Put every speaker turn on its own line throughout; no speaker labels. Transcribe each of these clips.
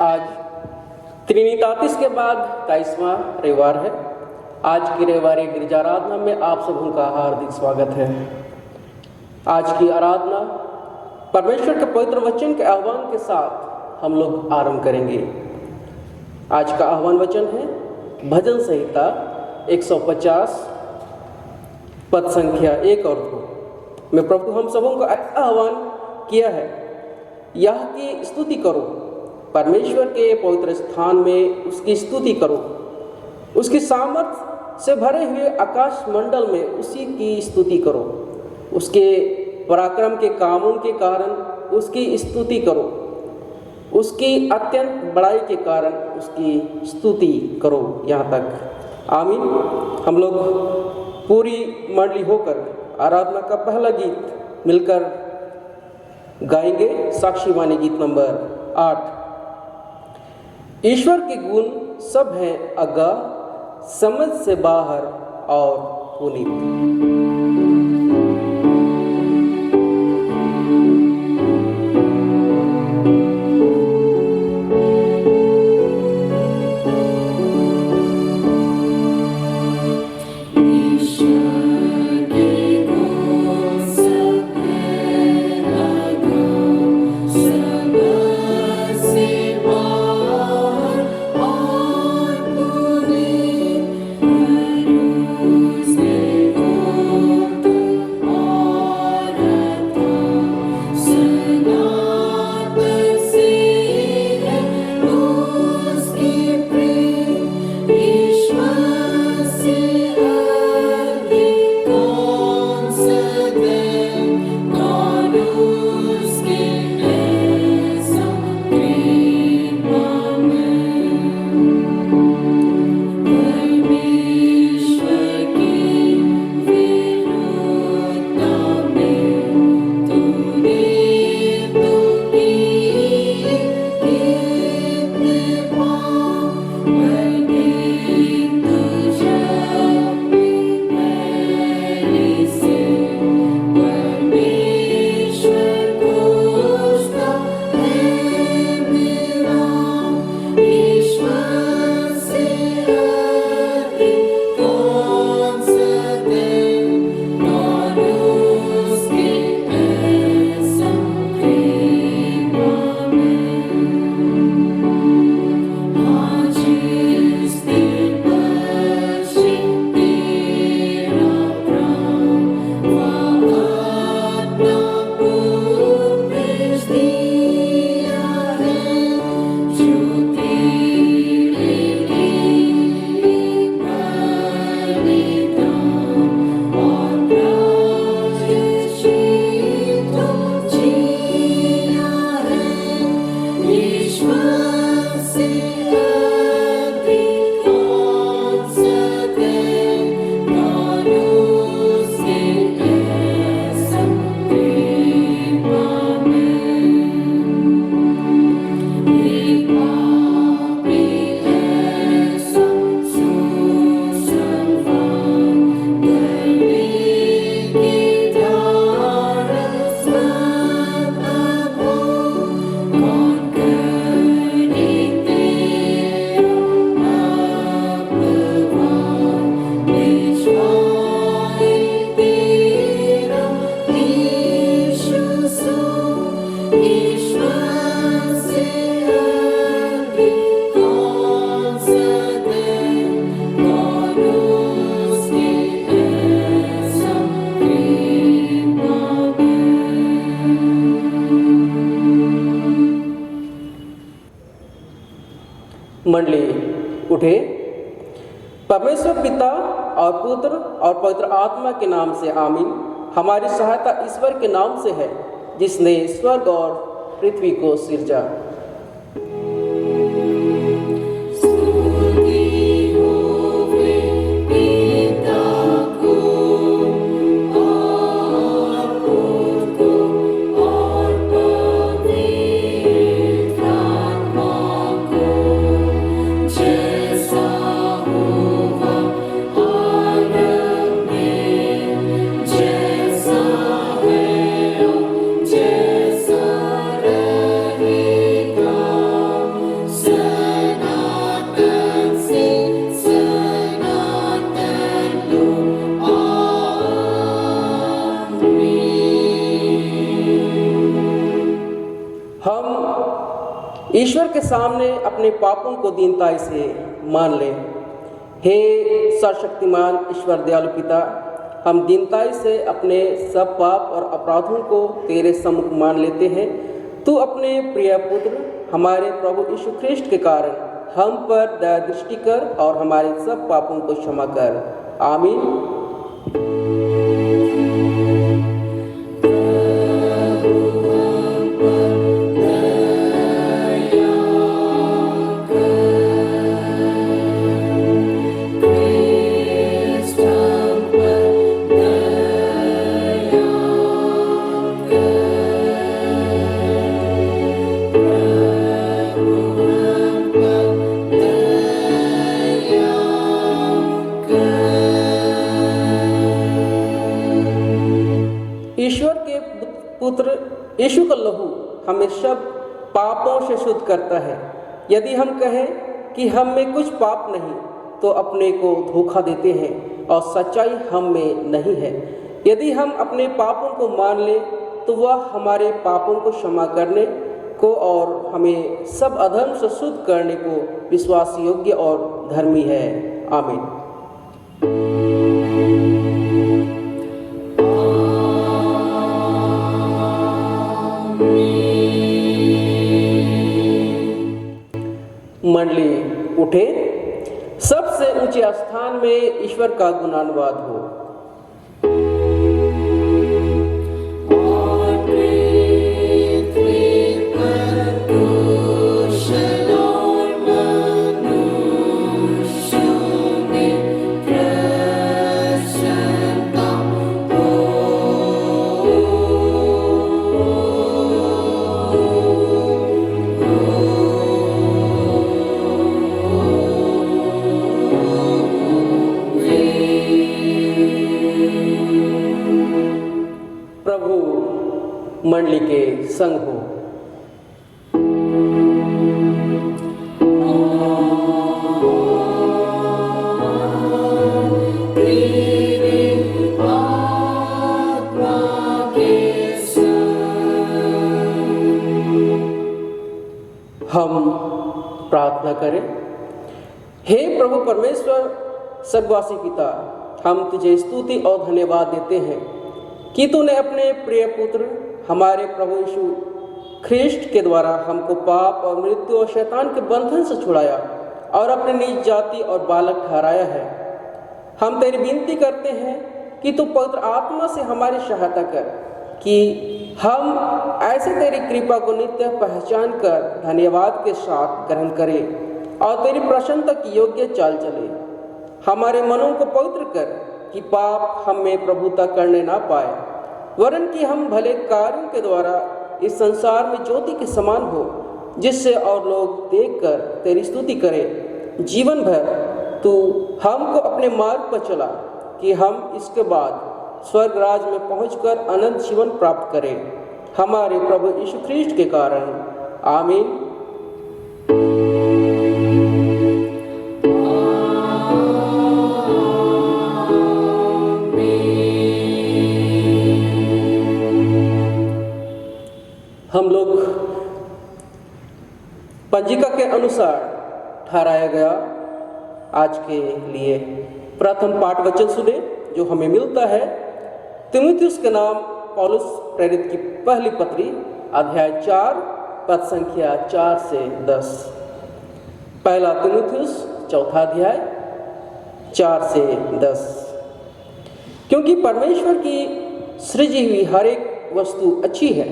आज त्रिनीतातीस के बाद 23वां रविवार है। आज की रविवारी गिरजाराधना में आप सबों का हार्दिक स्वागत है। आज की आराधना परमेश्वर के पवित्र वचन के आह्वान के साथ हम लोग आरंभ करेंगे। आज का आह्वान वचन है भजन संहिता 150 पद संख्या 1 और 2 में प्रभु हम सबों को आह्वान किया है, यह की स्तुति करो, परमेश्वर के पवित्र स्थान में उसकी स्तुति करो, उसकी सामर्थ से भरे हुए आकाश मंडल में उसी की स्तुति करो, उसके पराक्रम के कामों के कारण उसकी स्तुति करो, उसकी अत्यंत बड़ाई के कारण उसकी स्तुति करो। यहाँ तक आमीन। हम लोग पूरी मंडली होकर आराधना का पहला गीत मिलकर गाएंगे। साक्षी वाणी गीत नंबर 8। ईश्वर के गुण सब हैं अगाह, समझ से बाहर और पुनीत। मंडली उठे। परमेश्वर पिता और पुत्र और पवित्र आत्मा के नाम से आमीन। हमारी सहायता ईश्वर के नाम से है, जिसने स्वर्ग और पृथ्वी को सिरजा।
जैसा है जैसा रहे
ईश्वर के सामने अपने पापों को दीनताई से मान लें। हे सर्वशक्तिमान ईश्वर दयालु पिता, हम दीनताई से अपने सब पाप और अपराधों को तेरे सम्मुख मान लेते हैं। तू अपने प्रिय पुत्र हमारे प्रभु यीशु ख्रिस्ट के कारण हम पर दया दृष्टि कर और हमारे सब पापों को क्षमा कर। आमीन। ईश्वर के पुत्र यीशु का लहू हमें सब पापों से शुद्ध करता है। यदि हम कहें कि हम में कुछ पाप नहीं तो अपने को धोखा देते हैं और सच्चाई हम में नहीं है। यदि हम अपने पापों को मान लें तो वह हमारे पापों को क्षमा करने को और हमें सब अधर्म से शुद्ध करने को विश्वास योग्य और धर्मी है। आमीन। मंडली उठे, सबसे ऊंचे स्थान में ईश्वर का गुणानुवाद हो। मंडली के संग हो। हम प्रार्थना करें। हे प्रभु परमेश्वर सर्ववासी पिता, हम तुझे स्तुति और धन्यवाद देते हैं कि तूने अपने प्रिय पुत्र हमारे प्रभु यीशु ख्रिस्ट के द्वारा हमको पाप और मृत्यु और शैतान के बंधन से छुड़ाया और अपने निज जाति और बालक ठहराया है। हम तेरी विनती करते हैं कि तू पवित्र आत्मा से हमारी सहायता कर कि हम ऐसे तेरी कृपा को नित्य पहचान कर धन्यवाद के साथ ग्रहण करें और तेरी प्रसन्नता की योग्य चाल चले। हमारे मनों को पवित्र कर कि पाप हम में प्रभुता करने ना पाए, वरन कि हम भले कार्यों के द्वारा इस संसार में ज्योति के समान हो, जिससे और लोग देखकर तेरी स्तुति करें। जीवन भर तू हमको अपने मार्ग पर चला कि हम इसके बाद स्वर्ग राज में पहुंचकर अनंत जीवन प्राप्त करें, हमारे प्रभु यीशु ख्रिस्ट के कारण। आमीन। हम लोग पंजिका के अनुसार ठहराया गया आज के लिए प्रथम पाठ वचन सुने, जो हमें मिलता है तीमुथियुस के नाम पौलुस प्रेरित की पहली पत्री अध्याय 4 पद संख्या 4 से 10। पहला तीमुथियुस चौथा अध्याय 4 से 10। क्योंकि परमेश्वर की सृजी हुई हर एक वस्तु अच्छी है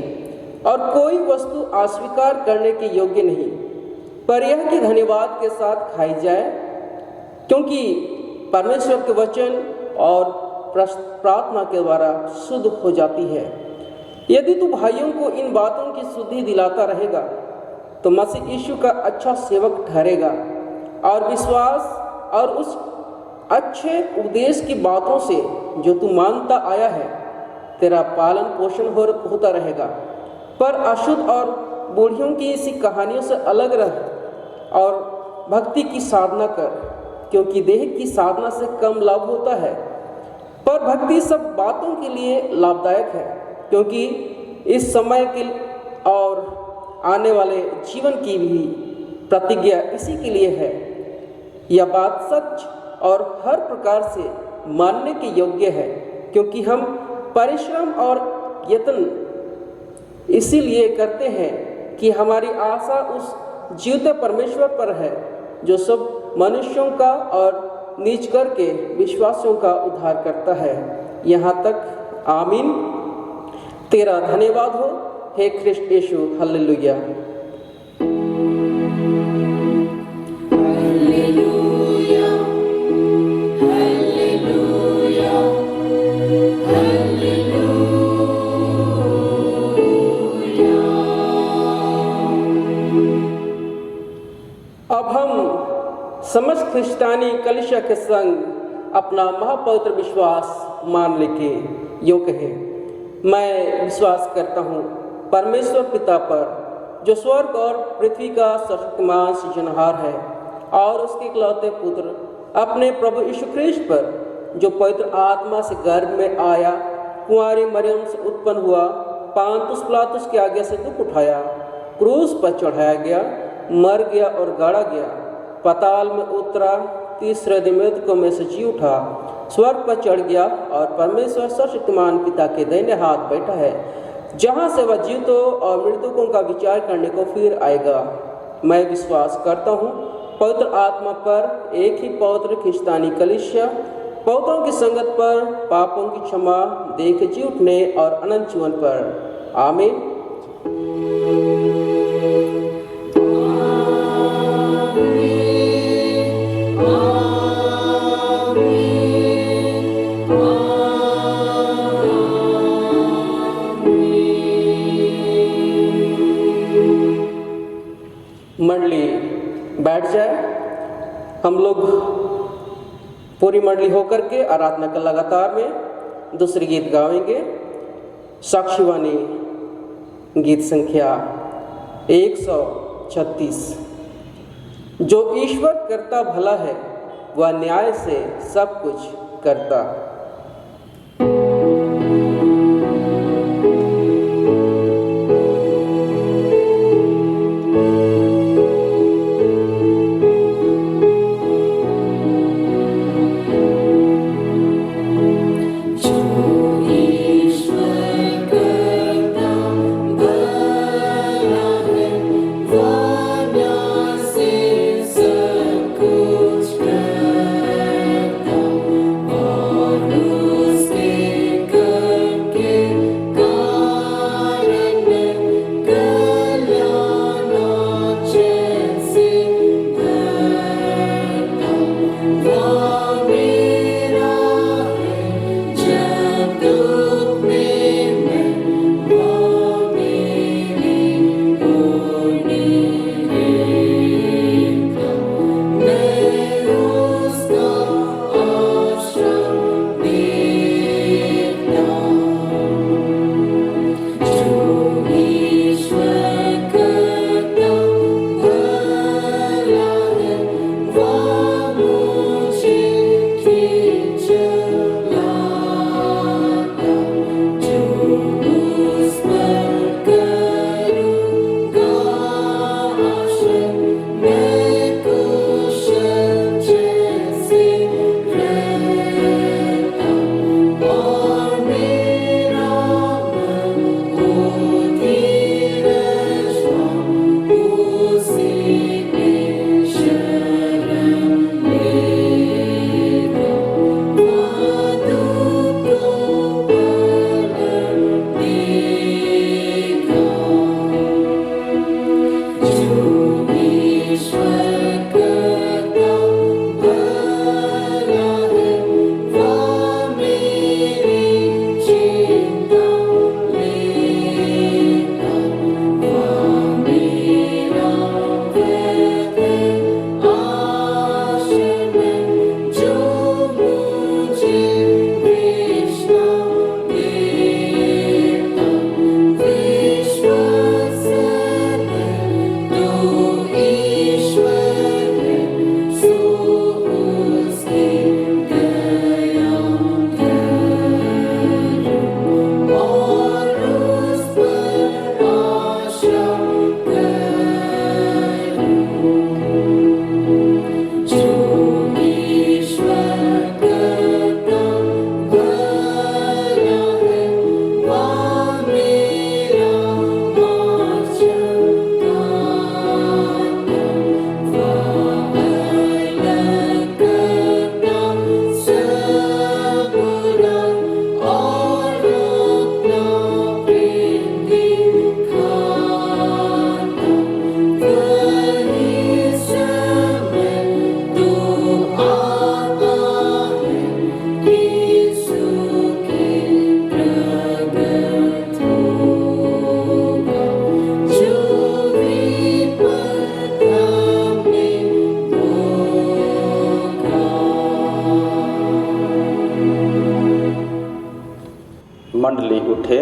और कोई वस्तु अस्वीकार करने के योग्य नहीं, पर यह कि धन्यवाद के साथ खाई जाए, क्योंकि परमेश्वर के वचन और प्रार्थना के द्वारा शुद्ध हो जाती है। यदि तू भाइयों को इन बातों की शुद्धि दिलाता रहेगा तो मसीह यीशु का अच्छा सेवक ठहरेगा और विश्वास और उस अच्छे उपदेश की बातों से जो तू मानता आया है तेरा पालन पोषण होता रहेगा। पर अशुद्ध और बूढ़ियों की इसी कहानियों से अलग रह और भक्ति की साधना कर, क्योंकि देह की साधना से कम लाभ होता है, पर भक्ति सब बातों के लिए लाभदायक है, क्योंकि इस समय के और आने वाले जीवन की भी प्रतिज्ञा इसी के लिए है। यह बात सच और हर प्रकार से मानने के योग्य है, क्योंकि हम परिश्रम और यत्न इसीलिए करते हैं कि हमारी आशा उस जीवते परमेश्वर पर है, जो सब मनुष्यों का और नीच करके विश्वासियों का उद्धार करता है। यहाँ तक आमीन। तेरा धन्यवाद हो हे ख्रिस्ट यीशु। हालेलुया। अब हम समस्त ख्रिस्तानी कलीसिया के संग अपना महापवित्र विश्वास मानने के योग्य है। मैं विश्वास करता हूँ परमेश्वर पिता पर, जो स्वर्ग और पृथ्वी का सर्वशक्तिमान सृजनहार है, और उसके इकलौते पुत्र अपने प्रभु यीशु ख्रिस्ट पर, जो पवित्र आत्मा से गर्भ में आया, कुंवारी मरियम से उत्पन्न हुआ, पांतुस पिलातुस की आज्ञा से दुख उठाया, क्रूस पर चढ़ाया गया, मर गया और गाड़ा गया, पाताल में उतरा, तीसरे दिन मृतकों में से जी उठा, स्वर्ग पर चढ़ गया और परमेश्वर सर्वशक्तिमान पिता के दाहिने हाथ बैठा है, जहाँ से वह जीवितों और मृतकों का विचार करने को फिर आएगा। मैं विश्वास करता हूँ पवित्र आत्मा पर, एक ही पवित्र ख्रिस्तानी कलीसिया, पवित्रों की संगत पर, पापों की क्षमा, देख जी उठने और अनंत जीवन पर। आमीन। मंडली बैठ जाए। हम लोग पूरी मंडली होकर के आराधना का लगातार में दूसरी गीत गावेंगे। साक्षीवाणी गीत संख्या 136। जो ईश्वर करता भला है, वह न्याय से सब कुछ करता।
और उठे।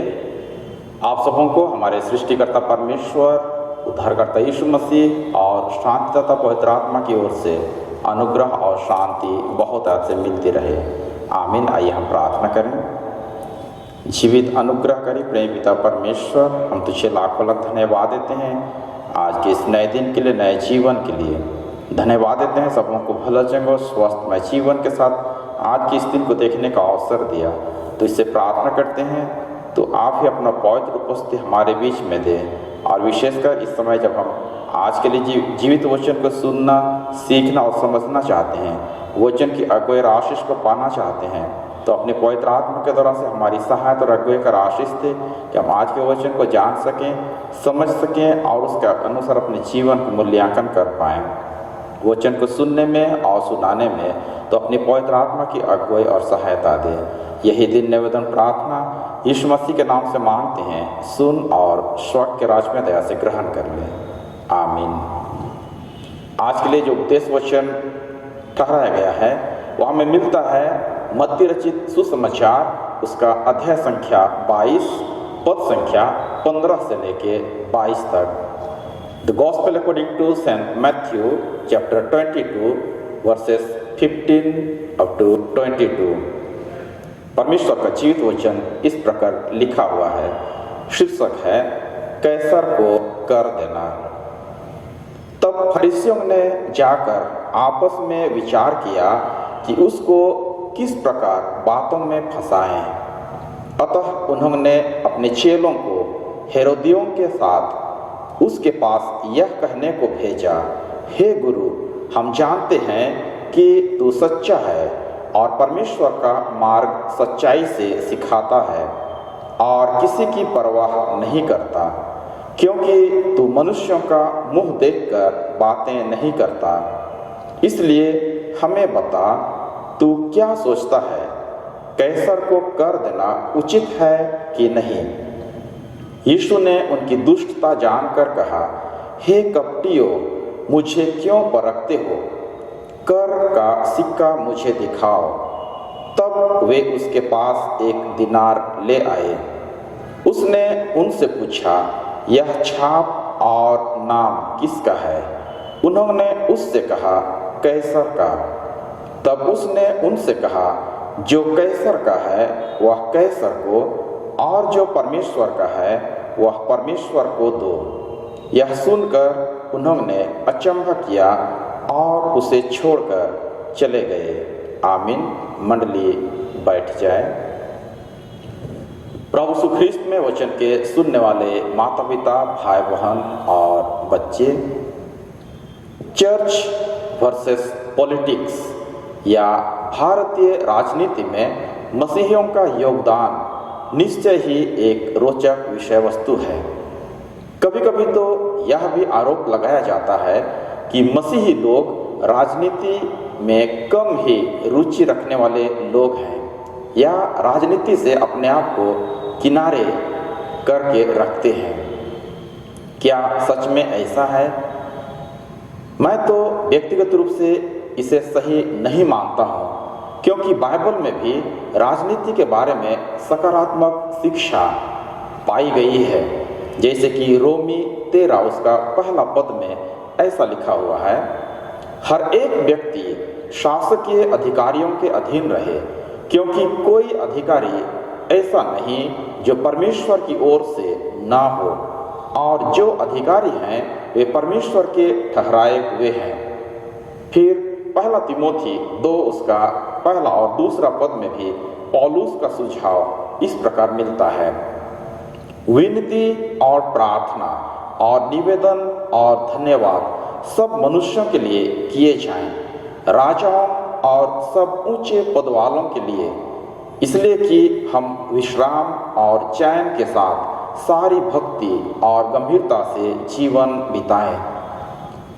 आप सबों को हमारे सृष्टिकर्ता परमेश्वर, उद्धारकर्ता यीशु मसीह और शांतिदाता पवित्र आत्मा की ओर से अनुग्रह और शांति बहुत आज से मिलती रहे। आमीन। आइए हम प्रार्थना करें। जीवित अनुग्रहकारी प्रेम पिता परमेश्वर, हम तुझे लाखों लाख धन्यवाद देते हैं आज के इस नए दिन के लिए, नए जीवन के लिए धन्यवाद देते हैं। सबों को भला चंगा और स्वस्थमय जीवन के साथ आज के इस दिन को देखने का अवसर दिया, तो इससे प्रार्थना करते हैं तो आप ही अपना पवित्र उपस्थिति हमारे बीच में दे। और विशेषकर इस समय जब हम आज के लिए जीवित वचन को सुनना, सीखना और समझना चाहते हैं, वचन की अगुवाई और आशीष को पाना चाहते हैं, तो अपने पवित्र आत्मा के द्वारा से हमारी सहायता और अगुवाई का आशीष दे कि हम आज के वचन को जान सकें, समझ सकें और उसके अनुसार अपने जीवन को मूल्यांकन कर पाएँ। वचन को सुनने में और सुनाने में तो अपनी पवित्र आत्मा की अगुवाई और सहायता दे। यही दिन निवेदन प्रार्थना यीशु मसीह के नाम से मांगते हैं, सुन और स्वर्ग के राज में दया से ग्रहण कर ले। आमीन। आज के लिए जो उपदेश वचन ठहराया गया है वह हमें मिलता है मत्ती रचित सुसमाचार, उसका अध्याय संख्या 22, पद संख्या 15 से लेके 22 तक। The Gospel according to St. Matthew, chapter 22, verses 15 up to 22। परमेश्वर का जीवित वचन इस प्रकार लिखा हुआ है। शीर्षक है कैसर को कर देना। तब फरीसियों ने जाकर आपस में विचार किया कि उसको किस प्रकार बातों में फंसाएं। अतः उन्होंने अपने चेलों को हेरोदियों के साथ उसके पास यह कहने को भेजा, हे गुरु, हम जानते हैं कि तू सच्चा है और परमेश्वर का मार्ग सच्चाई से सिखाता है और किसी की परवाह नहीं करता, क्योंकि तू मनुष्यों का मुंह देखकर बातें नहीं करता। इसलिए हमें बता, तू क्या सोचता है, कैसर को कर देना उचित है कि नहीं? यीशु ने उनकी दुष्टता जानकर कहा, हे कपटियों, मुझे क्यों परखते हो? कर का सिक्का मुझे दिखाओ। तब वे उसके पास एक दिनार ले आए। उसने उनसे पूछा, यह छाप और नाम किसका है? उन्होंने उससे कहा, कैसर का। तब उसने उनसे कहा, जो कैसर का है वह कैसर को, और जो परमेश्वर का है वह परमेश्वर को दो। यह सुनकर उन्होंने अचंभा किया और उसे छोड़कर चले गए। आमीन। मंडली बैठ जाए। प्रभु यीशु ख्रीस्त में वचन के सुनने वाले माता पिता, भाई बहन और बच्चे, चर्च वर्सेस पॉलिटिक्स या भारतीय राजनीति में मसीहियों का योगदान निश्चय ही एक रोचक विषय वस्तु है। कभी कभी तो यह भी आरोप लगाया जाता है कि मसीही लोग राजनीति में कम ही रुचि रखने वाले लोग हैं या राजनीति से अपने आप को किनारे करके रखते हैं। क्या सच में ऐसा है? मैं तो व्यक्तिगत रूप से इसे सही नहीं मानता हूँ, क्योंकि बाइबल में भी राजनीति के बारे में सकारात्मक शिक्षा पाई गई है। जैसे कि रोमी 13 उसका पहला पद में ऐसा लिखा हुआ है, हर एक व्यक्ति शासकीय अधिकारियों के अधीन रहे, क्योंकि कोई अधिकारी ऐसा नहीं जो परमेश्वर की ओर से ना हो, और जो अधिकारी हैं वे परमेश्वर के ठहराए हुए हैं। फिर पहला तिमोथी 2 उसका पहला और दूसरा पद में भी पौलुस का सुझाव इस प्रकार मिलता है, विनती और प्रार्थना और निवेदन और धन्यवाद सब मनुष्यों के लिए किए जाएं, राजाओं और सब ऊंचे पद वालों के लिए, इसलिए कि हम विश्राम और चैन के साथ सारी भक्ति और गंभीरता से जीवन बिताएं।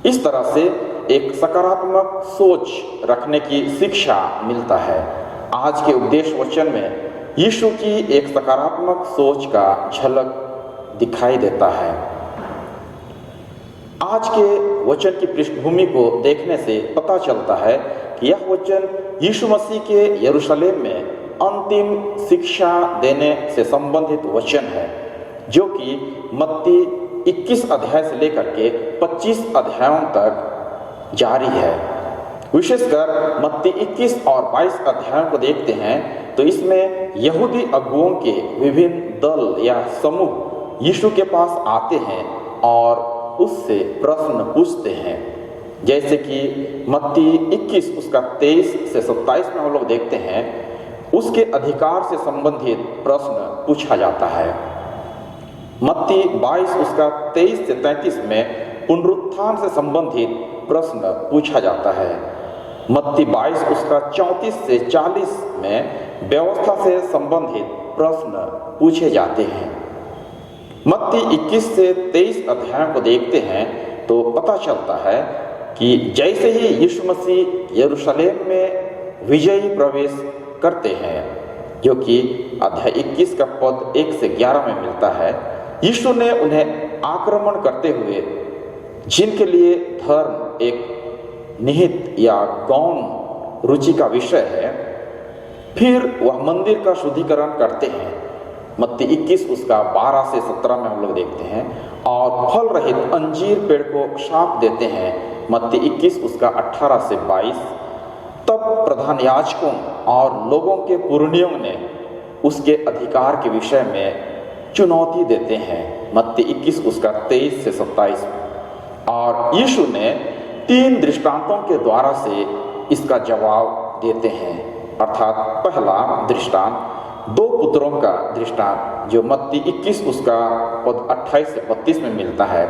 इस तरह से एक सकारात्मक सोच रखने की शिक्षा मिलता है। आज के उपदेश वचन में यीशु की एक सकारात्मक सोच का झलक दिखाई देता है। आज के वचन की पृष्ठभूमि को देखने से पता चलता है कि यह वचन यीशु मसीह के यरूशलेम में अंतिम शिक्षा देने से संबंधित वचन है, जो कि मत्ती 21 अध्याय से लेकर के 25 अध्यायों तक जारी है। विशेषकर मत्ती 21 और 22 अध्यायों को देखते हैं तो इसमें यहूदी अगुओं के विभिन्न दल या समूह यीशु के पास आते हैं और उससे प्रश्न पूछते हैं। जैसे कि मत्ती 21 उसका 23 से 27 में हम लोग देखते हैं, उसके अधिकार से संबंधित प्रश्न पूछा जाता है। मत्ती 22 उसका 23 से 33 में पुनरुत्थान से संबंधित प्रश्न पूछा जाता है। मत्ती 22 उसका 34 से 40 में व्यवस्था से संबंधित प्रश्न पूछे जाते हैं। मत्ती 21 से 23 अध्यायों को देखते हैं तो पता चलता है कि जैसे ही यीशु मसीह यरूशलेम में विजयी प्रवेश करते हैं, जो कि अध्याय 21 का पद 1 से 11 में मिलता है, यीशु ने उन्हें आक्रमण करते हुए, जिनके लिए धर्म एक निहित या गौण रुचि का विषय है, फिर वह मंदिर का शुद्धिकरण करते हैं। मत्ती 21 उसका 12 से 17 में हम लोग देखते हैं, और फल रहित अंजीर पेड़ को शाप देते हैं। मत्ती 21 उसका 18 से 22। तब प्रधान याजकों और लोगों के पुरनियों ने उसके अधिकार के विषय में चुनौती देते हैं। मत्ती 21 उसका 23 से 27। और यीशु ने 3 दृष्टांतों के द्वारा से इसका जवाब देते हैं। अर्थात पहला दृष्टांत 2 पुत्रों का दृष्टांत, जो मत्ती 21 उसका पद 28 से 32 में मिलता है।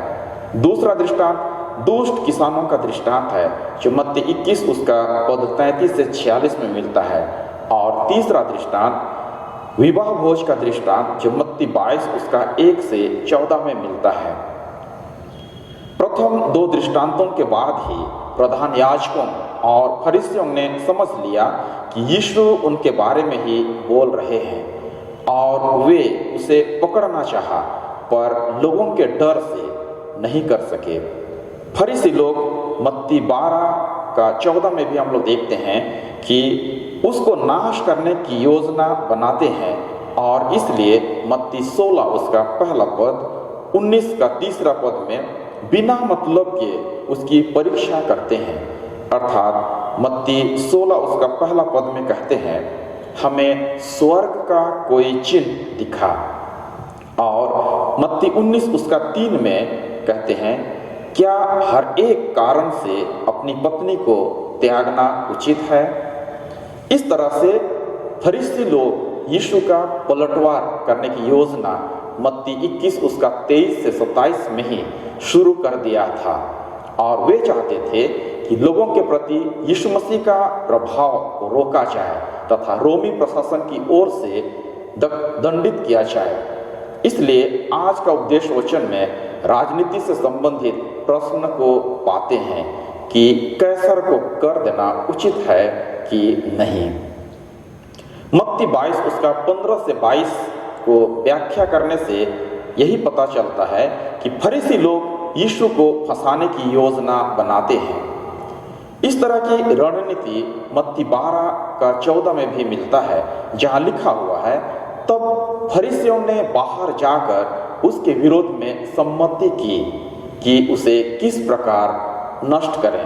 दूसरा दृष्टांत दुष्ट किसानों का दृष्टांत है, जो मत्ती 21 उसका पद 33 से 46 में मिलता है। और तीसरा दृष्टांत विवाह भोज का दृष्टांत, जो मत्ती 22 उसका 1 से 14 में मिलता है। प्रथम 2 दृष्टांतों के बाद ही प्रधान याजकों और फरीसियों ने समझ लिया कि यीशु उनके बारे में ही बोल रहे हैं, और वे उसे पकड़ना चाहा, पर लोगों के डर से नहीं कर सके। फरीसी लोग मत्ती 12 का 14 में भी हम लोग देखते हैं कि उसको नाश करने की योजना बनाते हैं, और इसलिए मत्ती 16 उसका पहला पद 19 का तीसरा पद में बिना मतलब के उसकी परीक्षा करते हैं। अर्थात मत्ती 16 उसका पहला पद में कहते हैं, हमें स्वर्ग का कोई चिन्ह दिखा। और मत्ती 19 उसका 3 में कहते हैं, क्या हर एक कारण से अपनी पत्नी को त्यागना उचित है? इस तरह से फरीसी लोग यीशु का पलटवार करने की योजना मत्ती 21 उसका 23 से 27 में ही शुरू कर दिया था, और वे चाहते थे कि लोगों के प्रति यीशु मसीह का प्रभाव को रोका जाए तथा रोमी प्रशासन की ओर से दंडित किया जाए। इसलिए आज का उपदेश वचन में राजनीति से संबंधित प्रश्न को पाते हैं कि कैसर को कर देना उचित है कि नहीं। मत्ती 22 उसका 15 से 22 को व्याख्या करने से यही पता चलता है कि फरीसी लोग यीशु को फंसाने की योजना बनाते हैं। इस तरह की रणनीति मत्ती 12 का 14 में भी मिलता है, जहां लिखा हुआ है, तब फरीसियों ने बाहर जाकर उसके विरोध में सम्मति की कि उसे किस प्रकार नष्ट करें।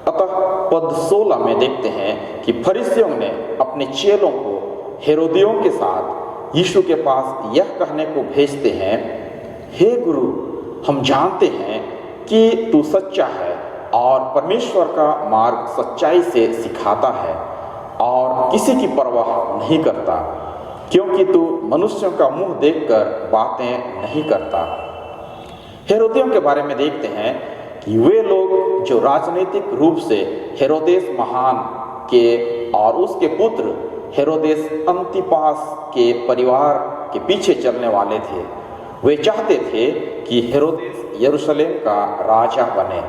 अतः पद 16 में देखते हैं कि फरीसियों ने अपने चेलों को हेरोदियों के साथ यीशु के पास यह कहने को भेजते हैं, हे गुरु, हम जानते हैं कि तू सच्चा है और परमेश्वर का मार्ग सच्चाई से सिखाता है और किसी की परवाह नहीं करता, क्योंकि तू मनुष्यों का मुंह देखकर बातें नहीं करता। हेरोदियों के बारे में देखते हैं कि वे लोग जो राजनीतिक रूप से हेरोदेस महान के और उसके पुत्र हेरोदेस अंतिपास के परिवार के पीछे चलने वाले थे, वे चाहते थे कि हेरोदेस यरूशलेम का राजा बने।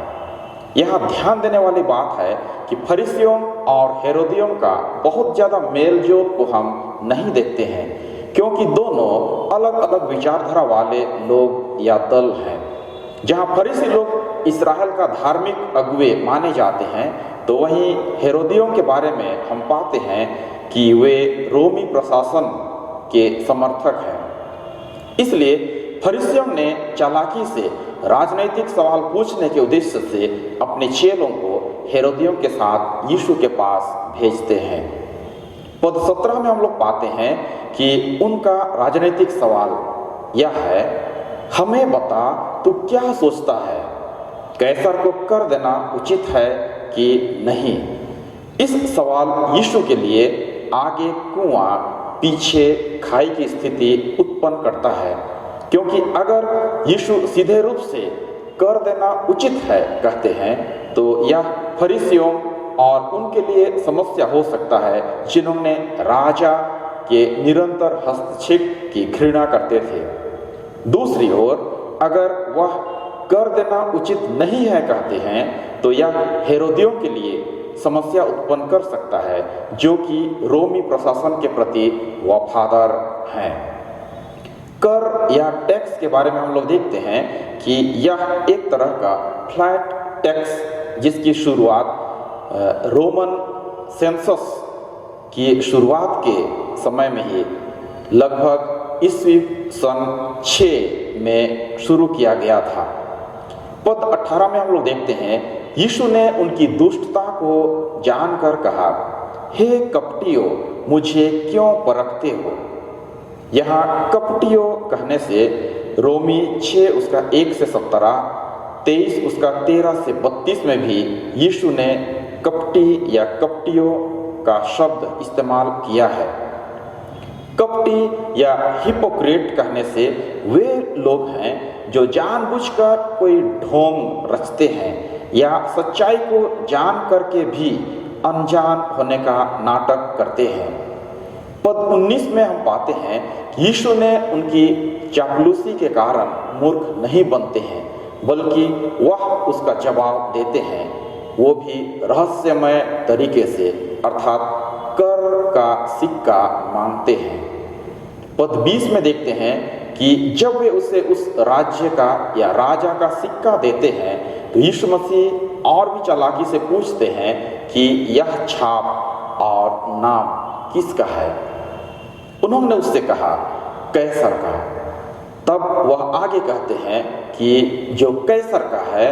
यहाँ ध्यान देने वाली बात है कि फरीसियों और हेरोदियों का बहुत ज़्यादा मेलजोल को हम नहीं देखते हैं, क्योंकि दोनों अलग अलग विचारधारा वाले लोग या दल हैं। जहाँ फरीसी लोग इस्राएल का धार्मिक अगुवे माने जाते हैं, तो वहीं हेरोदियों के बारे में हम पाते हैं कि वे रोमी प्रशासन के समर्थक हैं। इसलिए फरीसियों ने चालाकी से राजनीतिक सवाल पूछने के उद्देश्य से अपने चेलों को हेरोदियों के साथ यीशु के पास भेजते हैं। पद 17 में हम लोग पाते हैं कि उनका राजनीतिक सवाल यह है, हमें बता तू क्या सोचता है, कैसर को कर देना उचित है कि नहीं। इस सवाल यीशु के लिए आगे कुआं पीछे खाई की स्थिति उत्पन्न करता है, क्योंकि अगर यीशु सीधे रूप से कर देना उचित है कहते हैं तो यह फरीसियों और उनके लिए समस्या हो सकता है जिन्होंने राजा के निरंतर हस्तक्षेप की घृणा करते थे। दूसरी ओर अगर वह कर देना उचित नहीं है कहते हैं तो यह हेरोदियों के लिए समस्या उत्पन्न कर सकता है जो कि रोमी प्रशासन के प्रति वफादार हैं। कर या टैक्स के बारे में हम लोग देखते हैं कि यह एक तरह का फ्लैट टैक्स जिसकी शुरुआत रोमन सेंसस की शुरुआत के समय में ही लगभग ईस्वी सन 6 में शुरू किया गया था। पद 18 में हम लोग देखते हैं, यीशु ने उनकी दुष्टता को जानकर कहा, हे कपटियों, मुझे क्यों परखते हो। यहाँ कपटियों कहने से रोमी 6 उसका 1 से 17, 23 उसका 13 से 32 में भी यीशु ने कपटी या कपटियों का शब्द इस्तेमाल किया है। कपटी या हिपोक्रेट कहने से वे लोग हैं जो जानबूझकर कोई ढोंग रचते हैं या सच्चाई को जान करके भी अनजान होने का नाटक करते हैं। पद 19 में हम पाते हैं कि यीशु ने उनकी चापलूसी के कारण मूर्ख नहीं बनते हैं, बल्कि वह उसका जवाब देते हैं, वो भी रहस्यमय तरीके से, अर्थात कर का सिक्का मांगते हैं। पद 20 में देखते हैं कि जब वे उसे उस राज्य का या राजा का सिक्का देते हैं तो यीशु मसीह और भी चालाकी से पूछते हैं कि यह छाप और नाम किसका है। उन्होंने उससे कहा, कैसर का। तब वह आगे कहते हैं कि जो कैसर का है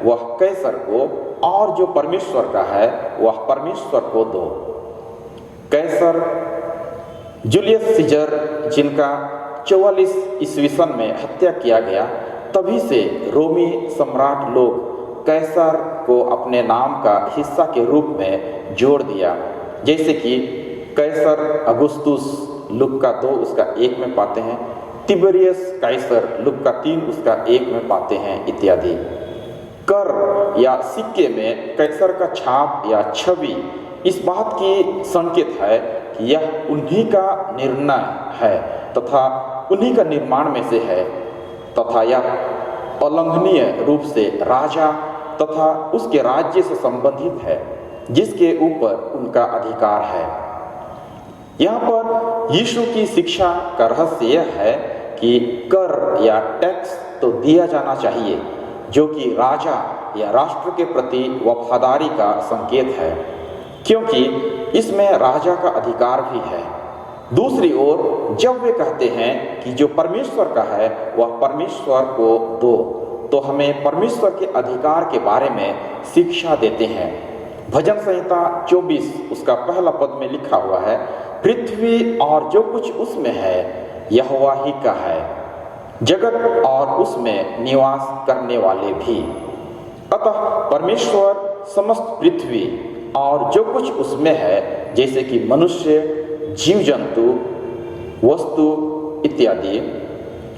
वह कैसर को और जो परमेश्वर का है वह परमेश्वर को दो। कैसर जूलियस सीजर जिनका 44 ईस्वी सन में हत्या किया गया, तभी से रोमी सम्राट लोग कैसर को अपने नाम का हिस्सा के रूप में जोड़ दिया। जैसे कि कैसर अगुस्तुस लुका 2 उसका 1 में पाते हैं, तिबेरियस कैसर लुका 3 उसका 1 में पाते हैं इत्यादि। कर या सिक्के में कैसर का छाप या छवि इस बात की संकेत है कि यह उन्हीं का निर्णय है तथा उन्हीं का निर्माण में से है तथा यह अलंघनीय रूप से राजा तथा उसके राज्य से संबंधित है जिसके ऊपर उनका अधिकार है। यहाँ पर यीशु की शिक्षा का रहस्य यह है कि कर या टैक्स तो दिया जाना चाहिए, जो कि राजा या राष्ट्र के प्रति वफादारी का संकेत है, क्योंकि इसमें राजा का अधिकार भी है। दूसरी ओर जब वे कहते हैं कि जो परमेश्वर का है वह परमेश्वर को दो, तो हमें परमेश्वर के अधिकार के बारे में शिक्षा देते हैं। भजन संहिता 24 उसका पहला पद में लिखा हुआ है, पृथ्वी और जो कुछ उसमें है यहोवा ही का है, जगत और उसमें निवास करने वाले भी। अतः परमेश्वर समस्त पृथ्वी और जो कुछ उसमें है, जैसे कि मनुष्य, जीव जंतु, वस्तु इत्यादि,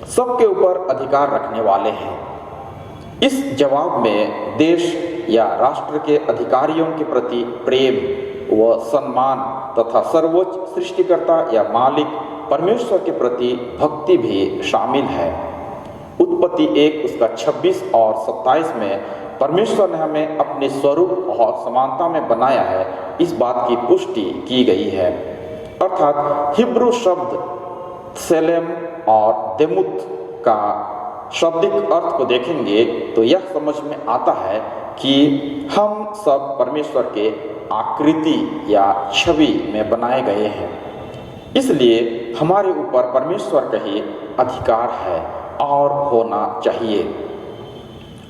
सबके ऊपर अधिकार रखने वाले हैं। इस जवाब में देश या राष्ट्र के अधिकारियों के प्रति प्रेम व सम्मान तथा सर्वोच्च सृष्टिकर्ता या मालिक परमेश्वर के प्रति भक्ति भी शामिल है। उत्पत्ति 1 उसका 26 और 27 में परमेश्वर ने हमें अपने स्वरूप और समानता में बनाया है, इस बात की पुष्टि की गई है। अर्थात हिब्रू शब्द सेलेम और देमुत का शाब्दिक अर्थ को देखेंगे तो यह समझ में आता है कि हम सब परमेश्वर के आकृति या छवि में बनाए गए हैं, इसलिए हमारे ऊपर परमेश्वर का ही अधिकार है और होना चाहिए।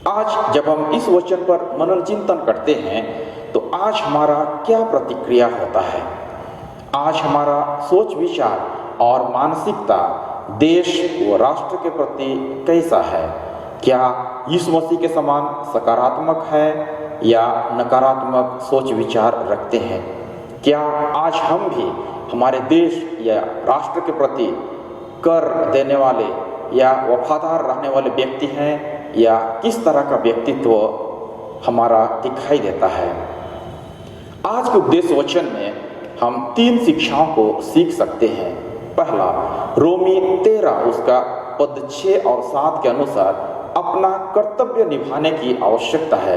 आज जब हम इस वचन पर मनोचिंतन करते हैं तो आज हमारा क्या प्रतिक्रिया होता है? आज हमारा सोच विचार और मानसिकता देश व राष्ट्र के प्रति कैसा है? क्या यीशु मसीह के समान सकारात्मक है या नकारात्मक सोच विचार रखते हैं? क्या आज हम भी हमारे देश या राष्ट्र के प्रति कर देने वाले या वफादार रहने वाले व्यक्ति हैं या किस तरह का व्यक्तित्व हमारा दिखाई देता है? आज के उपदेश वचन में हम 3 शिक्षाओं को सीख सकते हैं। पहला, रोमी 13 उसका पद 6 और 7 के अनुसार अपना कर्तव्य निभाने की आवश्यकता है,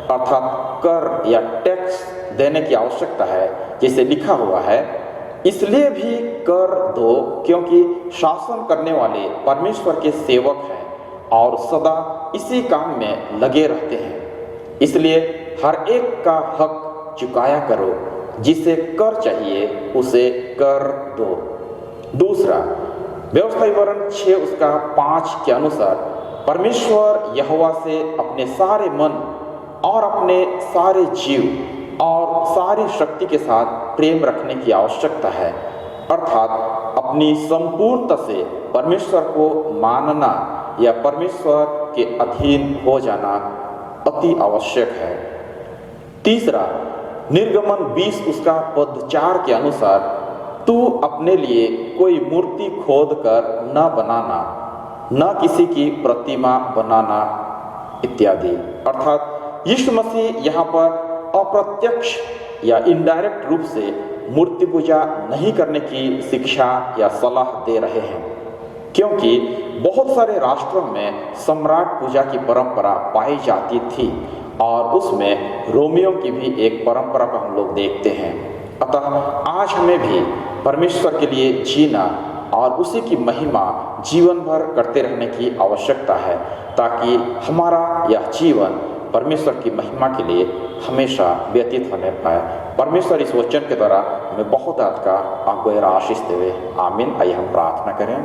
अर्थात कर या टैक्स देने की आवश्यकता है। जैसे लिखा हुआ है, इसलिए भी कर दो क्योंकि शासन करने वाले परमेश्वर के सेवक हैं और सदा इसी काम में लगे रहते हैं। इसलिए हर एक का हक चुकाया करो, जिसे कर चाहिए उसे कर दो। दूसरा, व्यवस्था विवरण 6 उसका 5 के अनुसार परमेश्वर यहोवा से अपने सारे मन और अपने सारे जीव और सारी शक्ति के साथ प्रेम रखने की आवश्यकता है, अर्थात अपनी संपूर्णता से परमेश्वर को मानना या परमेश्वर के अधीन हो जाना अति आवश्यक है। तीसरा, निर्गमन 20 उसका पद 4 के अनुसार तू अपने लिए कोई मूर्ति खोद कर न बनाना, न किसी की प्रतिमा बनाना इत्यादि। अर्थात यीशु मसीह यहाँ पर अप्रत्यक्ष या इनडायरेक्ट रूप से मूर्ति पूजा नहीं करने की शिक्षा या सलाह दे रहे हैं, क्योंकि बहुत सारे राष्ट्रों में सम्राट पूजा की परंपरा पाई जाती थी और उसमें रोमियों की भी एक परंपरा को हम लोग देखते हैं। अतः आज हमें भी परमेश्वर के लिए जीना और उसी की महिमा जीवन भर करते रहने की आवश्यकता है, ताकि हमारा यह जीवन परमेश्वर की महिमा के लिए हमेशा व्यतीत होने पाए। परमेश्वर इस वचन के द्वारा हमें बहुत का आगोर आशीष देवे। आमीन। आइए हम प्रार्थना करें।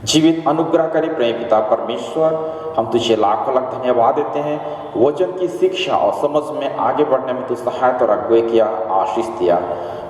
जीवित अनुग्रहकारी प्रेम पिता परमेश्वर, हम तुझे लाखों लाख धन्यवाद देते हैं। वचन की शिक्षा और समझ में आगे बढ़ने में तू सहायता और अगुवाई किया, आशीष दिया।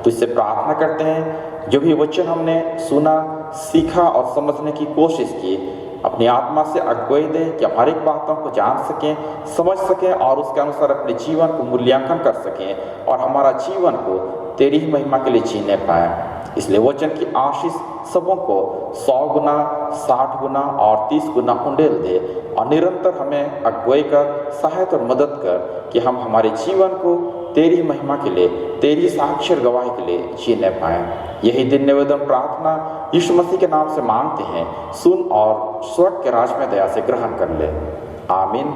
तुझसे प्रार्थना करते हैं, जो भी वचन हमने सुना, सीखा और समझने की कोशिश की, अपनी आत्मा से अगुवाई दे कि हमारी बातों को जान सकें, समझ सकें और उसके अनुसार अपने जीवन को मूल्यांकन कर सकें और हमारा जीवन को तेरी ही महिमा के लिए जीने पाए। इसलिए वचन की आशीष सबों को 100 गुना, 60 गुना और 30 गुना उंडेल दे और निरंतर हमें अगुवाई कर, सहायता और मदद कर कि हम हमारे जीवन को तेरी महिमा के लिए, तेरी साक्षर गवाही के लिए जीने पाए। यही दिन निवेदन प्रार्थना यीशु मसीह के नाम से मांगते हैं, सुन और स्वर्ग के राज में दया से ग्रहण कर ले। आमीन।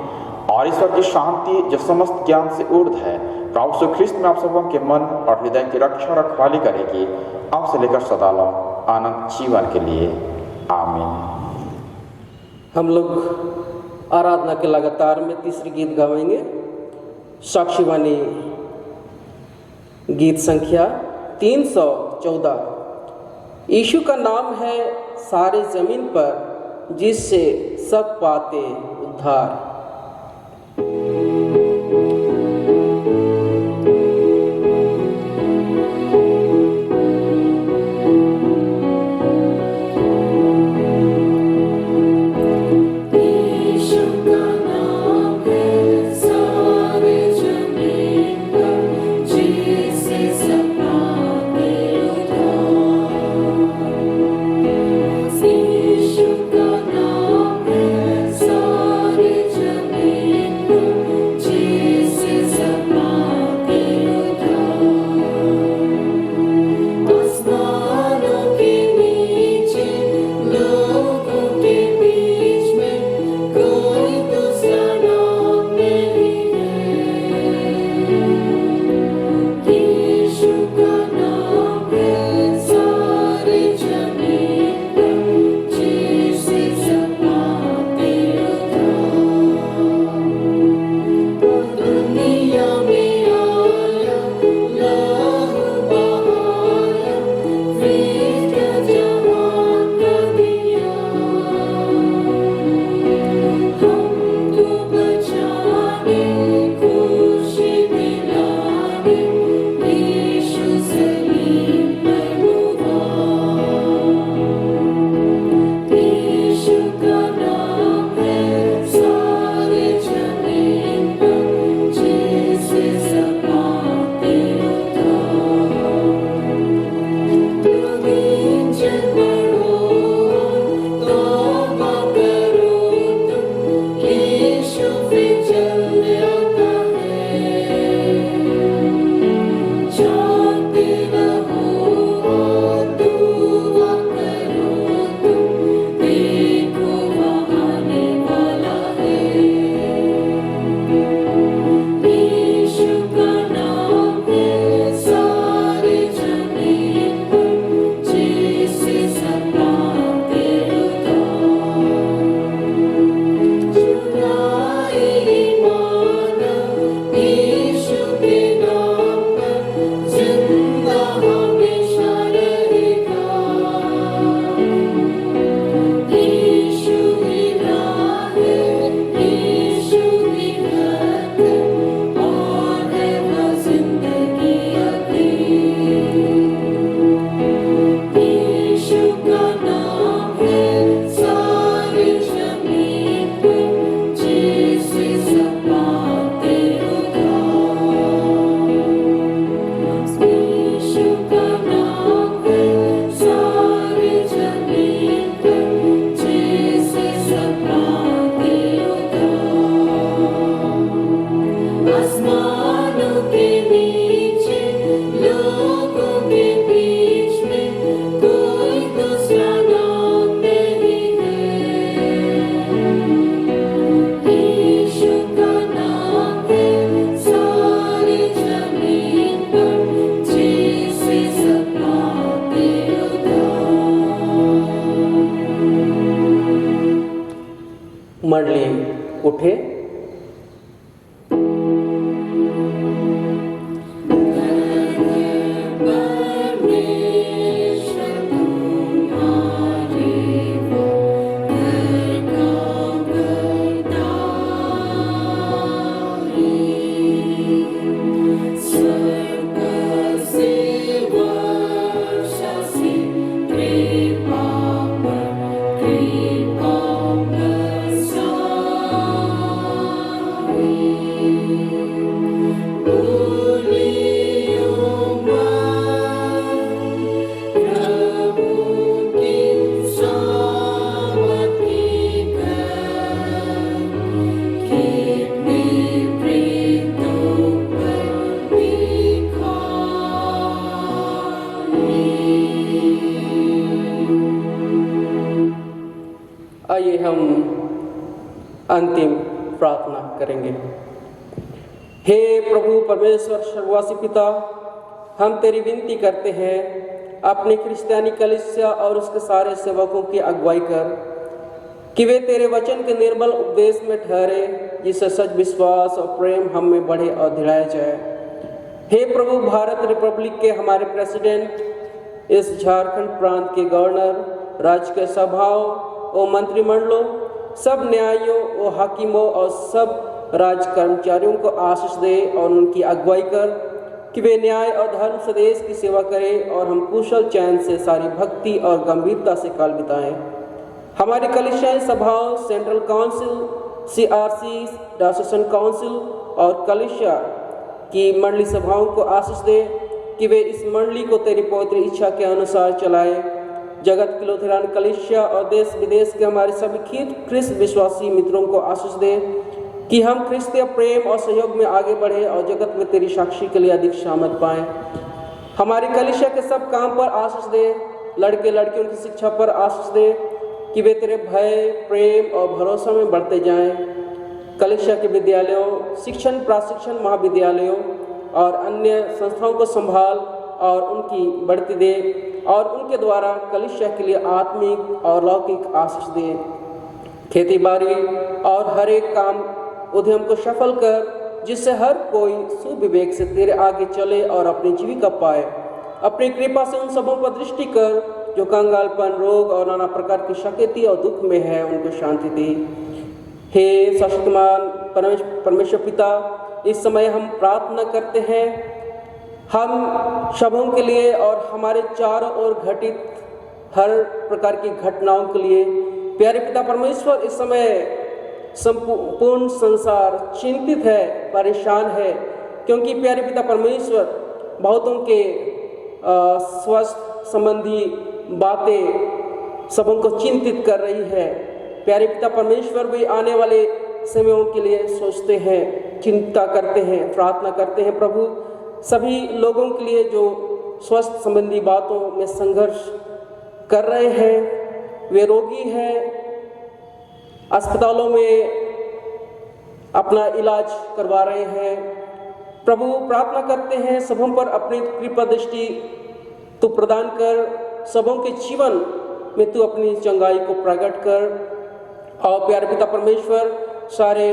और ईश्वर की शांति जो समस्त ज्ञान से ऊर्ध्व है, प्रभु यीशु ख्रिस्त में आप सबों के मन और हृदय की रक्षा और रखवाली करेगी, आपसे लेकर सदा आनंद जीवन के लिए। आमीन।
हम लोग आराधना के लगातार में तीसरी गीत गावेंगे। साक्षीवाणी गीत संख्या 314। यीशु का नाम है सारे जमीन पर, जिससे सब पाते उद्धार।
Yीशु का नाम है सारे
मंडली उठे। आइए हम अंतिम प्रार्थना करेंगे। हे प्रभु परमेश्वर सर्ववासी पिता, हम तेरी विनती करते हैं, अपनी क्रिस्तियानी कलीसिया और उसके सारे सेवकों की अगुवाई कर कि वे तेरे वचन के निर्मल उपदेश में ठहरे, जिससे सच विश्वास और प्रेम हम में बढ़े और दृढ़ाया जाए। हे प्रभु, भारत रिपब्लिक के हमारे प्रेसिडेंट, इस झारखंड प्रांत के गवर्नर, राज्य के सभाओं और मंत्रिमंडलों, सब न्यायियों और हाकिमों और सब राज कर्मचारियों को आशीष दे और उनकी अगुवाई कर कि वे न्याय और धर्म से देश की सेवा करें और हम कुशल चैन से सारी भक्ति और गंभीरता से काल बिताएं। हमारी कलीसियाई सभाओं, सेंट्रल काउंसिल, CRC, डायोसीन काउंसिल और कलीसिया की मंडली सभाओं को आशीष दे कि वे इस मंडली को तेरी पवित्र इच्छा के अनुसार चलाए। जगत की लुथेरान कलीसिया और देश विदेश के हमारे सभी ख्रिस्त विश्वासी मित्रों को आशीष दे कि हम क्रिस्तीय प्रेम और सहयोग में आगे बढ़े और जगत में तेरी साक्षी के लिए अधिक शामत पाएं। हमारी कलीसिया के सब काम पर आशीष दे, लड़के लड़कियों की शिक्षा पर आशीष दे कि वे तेरे भय, प्रेम और भरोसा में बढ़ते जाएं। कलीसिया के विद्यालयों, शिक्षण प्रशिक्षण महाविद्यालयों और अन्य संस्थाओं को संभाल और उनकी बढ़ती दे और उनके द्वारा कलीसिया के लिए आत्मिक और लौकिक आशीष दे। खेती बाड़ी और हर एक काम उद्यम को सफल कर, जिससे हर कोई सुविवेक से तेरे आगे चले और अपनी जीविका पाए। अपनी कृपा से उन सबों पर दृष्टि कर जो कंगालपन, रोग और नाना प्रकार की शक्ति और दुख में है, उनको शांति दे। हे सशक्तिमान परमेश्वर पिता, इस समय हम प्रार्थना करते हैं हम सबों के लिए और हमारे चारों ओर घटित हर प्रकार की घटनाओं के लिए। प्यारे पिता परमेश्वर, इस समय संपूर्ण संसार चिंतित है, परेशान है, क्योंकि प्यारे पिता परमेश्वर बहुतों के स्वास्थ्य संबंधी बातें सबों को चिंतित कर रही है। प्यारे पिता परमेश्वर, वे आने वाले समयों के लिए सोचते हैं, चिंता करते हैं, प्रार्थना करते हैं। प्रभु, सभी लोगों के लिए जो स्वास्थ्य संबंधी बातों में संघर्ष कर रहे हैं, वे रोगी हैं, अस्पतालों में अपना इलाज करवा रहे हैं। प्रभु, प्रार्थना करते हैं सबों पर अपनी कृपा दृष्टि तू प्रदान कर, सबों के जीवन में तू अपनी चंगाई को प्रकट कर। और प्यारे पिता परमेश्वर, सारे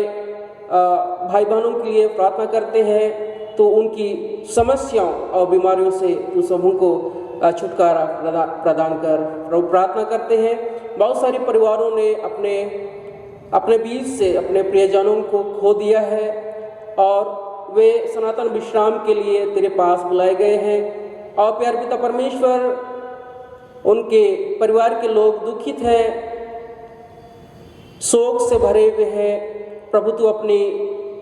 भाई बहनों के लिए प्रार्थना करते हैं, तो उनकी समस्याओं और बीमारियों से तू सबों को छुटकारा प्रदान कर। प्रभु, प्रार्थना करते हैं बहुत सारे परिवारों ने अपने बीच से अपने प्रियजनों को खो दिया है और वे सनातन विश्राम के लिए तेरे पास बुलाए गए हैं। और प्यारे पिता परमेश्वर, उनके परिवार के लोग दुखित हैं, शोक से भरे हुए हैं। प्रभु, तू अपनी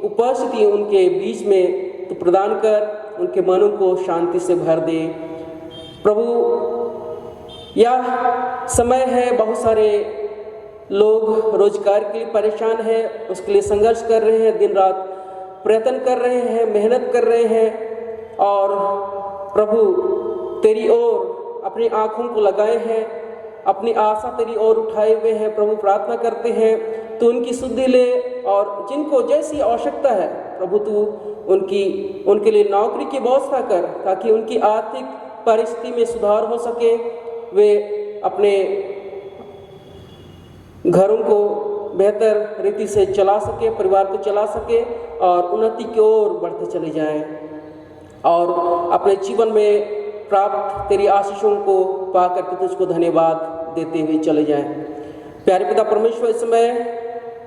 उपस्थिति उनके बीच में तू प्रदान कर, उनके मनों को शांति से भर दे। प्रभु, यह समय है, बहुत सारे लोग रोजगार के लिए परेशान हैं, उसके लिए संघर्ष कर रहे हैं, दिन रात प्रयत्न कर रहे हैं, मेहनत कर रहे हैं और प्रभु तेरी ओर अपनी आँखों को लगाए हैं, अपनी आशा तेरी ओर उठाए हुए हैं। प्रभु, प्रार्थना करते हैं तू उनकी सुधि ले और जिनको जैसी आवश्यकता है प्रभु, तू उनके लिए नौकरी की व्यवस्था कर, ताकि उनकी आर्थिक परिस्थिति में सुधार हो सके, वे अपने घरों को बेहतर रीति से चला सके, परिवार को चला सके और उन्नति की ओर बढ़ते चले जाएं और अपने जीवन में प्राप्त तेरी आशीषों को पा करके तुझको धन्यवाद देते हुए चले जाएं। प्यारे पिता परमेश्वर, इस समय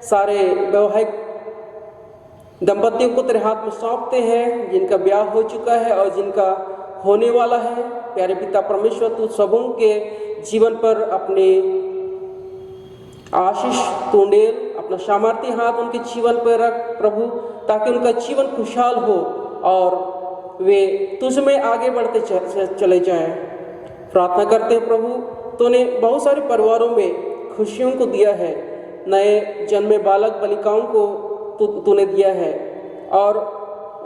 सारे वैवाहिक दंपतियों को तेरे हाथ में सौंपते हैं, जिनका ब्याह हो चुका है और जिनका होने वाला है। प्यारे पिता परमेश्वर, तू सबों के जीवन पर अपने आशीष तोंडेल, अपना सामर्थ्य हाथ उनके जीवन पर रख प्रभु, ताकि उनका जीवन खुशहाल हो और वे तुझ में आगे बढ़ते चले जाएं। प्रार्थना करते हैं प्रभु, तूने बहुत सारे परिवारों में खुशियों को दिया है, नए जन्मे बालक बालिकाओं को तूने दिया है और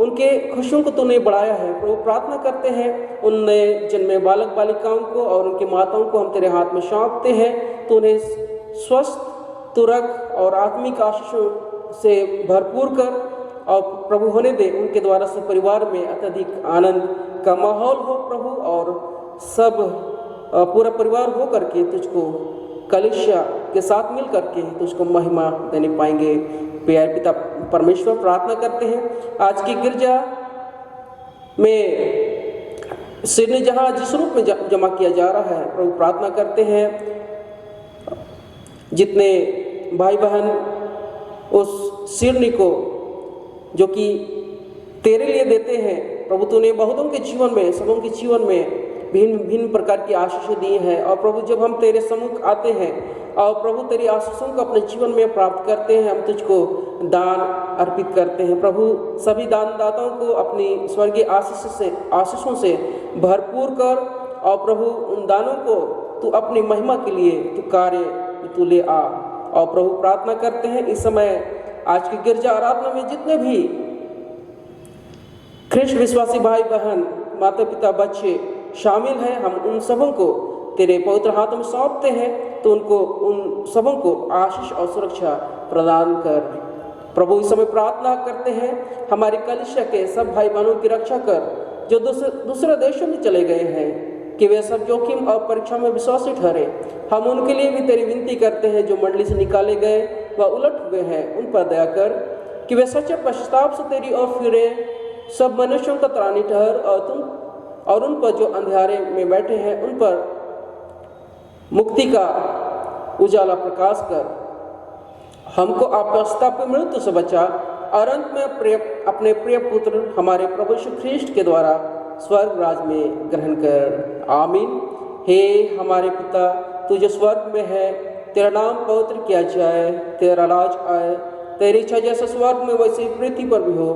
उनके खुशियों को तूने बढ़ाया है। प्रभु, प्रार्थना करते हैं उन नए जन्मे बालक बालिकाओं को और उनकी माताओं को हम तेरे हाथ में सौंपते हैं। तू उन्हें स्वस्थ, तुरक और आत्मिक आशीषों से भरपूर कर और प्रभु होने दे। उनके द्वारा से परिवार में अत्यधिक आनंद का माहौल हो प्रभु, और सब पूरा परिवार हो करके तुझको कलीसिया के साथ मिल करके तुझको महिमा देने पाएंगे। प्यारे पिता परमेश्वर, प्रार्थना करते हैं आज की गिरजा में सिरनी जहाँ जिस रूप में जमा किया जा रहा है, प्रभु प्रार्थना करते हैं जितने भाई बहन उस सिरनी को जो कि तेरे लिए देते हैं प्रभु, तूने बहुतों के जीवन में, सबों के जीवन में भिन्न भिन्न प्रकार की आशीषें दी हैं। और प्रभु, जब हम तेरे सम्मुख आते हैं और प्रभु तेरी आशीषों को अपने जीवन में प्राप्त करते हैं, हम तुझको दान अर्पित करते हैं। प्रभु, सभी दानदाताओं को अपनी स्वर्गीय आशीषों से भरपूर कर और प्रभु उन दानों को तू अपनी महिमा के लिए तू कार्य तू ले आ। और प्रभु प्रार्थना करते हैं इस समय आज की गिरजा आराधना में जितने भी ख्रिस्ट विश्वासी भाई बहन, माता पिता, बच्चे शामिल हैं, हम उन सबों को तेरे पवित्र हाथों में सौंपते हैं। तो उन सबों को आशीष और सुरक्षा प्रदान कर। प्रभु, इस समय प्रार्थना करते हैं हमारे कलीसिया के सब भाई बहनों की रक्षा कर जो दूसरे देशों में चले गए हैं, कि वे सब जोखिम और परीक्षा में विश्वासी ठहरे। हम उनके लिए भी तेरी विनती करते हैं जो मंडली से निकाले गए व उलट हुए हैं, उन पर दया कर कि वे सच्चे पश्चाताप से तेरी ओर फिरे। सब मनुष्यों का त्राणी ठहर और उन पर जो अंधेरे में बैठे हैं उन पर मुक्ति का उजाला प्रकाश कर। हमको आपस्ता पर मृत्यु से बचा और अंत में अपने प्रिय पुत्र हमारे प्रभु यीशु ख्रीष्ट के द्वारा स्वर्ग राज में ग्रहण कर। आमीन। हे हमारे पिता, तू जो स्वर्ग में है, तेरा नाम पवित्र किया जाए, तेरा राज आए, तेरी इच्छा जैसे स्वर्ग में वैसे पृथ्वी पर भी हो।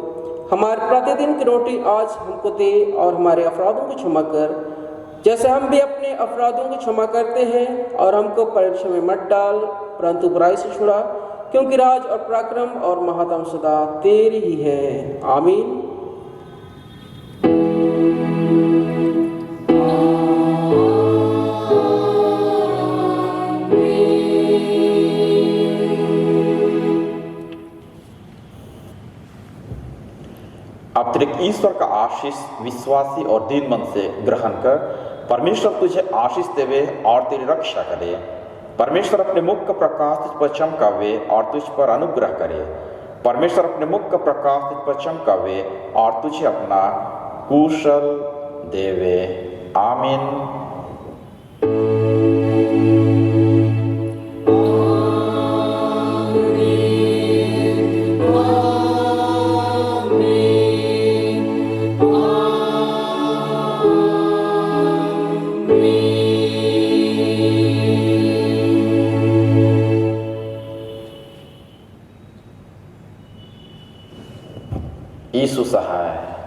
हमारे प्रतिदिन की रोटी आज हमको दे और हमारे अपराधों को क्षमा कर जैसे हम भी अपने अपराधों को क्षमा करते हैं, और हमको परीक्षा में मत डाल परंतु बुराई से छुड़ा, क्योंकि राज और पराक्रम और महात्म सदा तेरी ही है। आमीन।
अतिरिक्त ईश्वर का आशीष विश्वासी और दीन मन से ग्रहण कर परमेश्वर तुझे आशीष देवे और तेरी रक्षा करे। परमेश्वर अपने मुख का प्रकाश तुझ पर चमकावे और तुझ पर अनुग्रह करे। परमेश्वर अपने मुख का प्रकाश तुझ पर चमकावे और तुझे अपना कुशल देवे। आमीन। यीशु सहाय।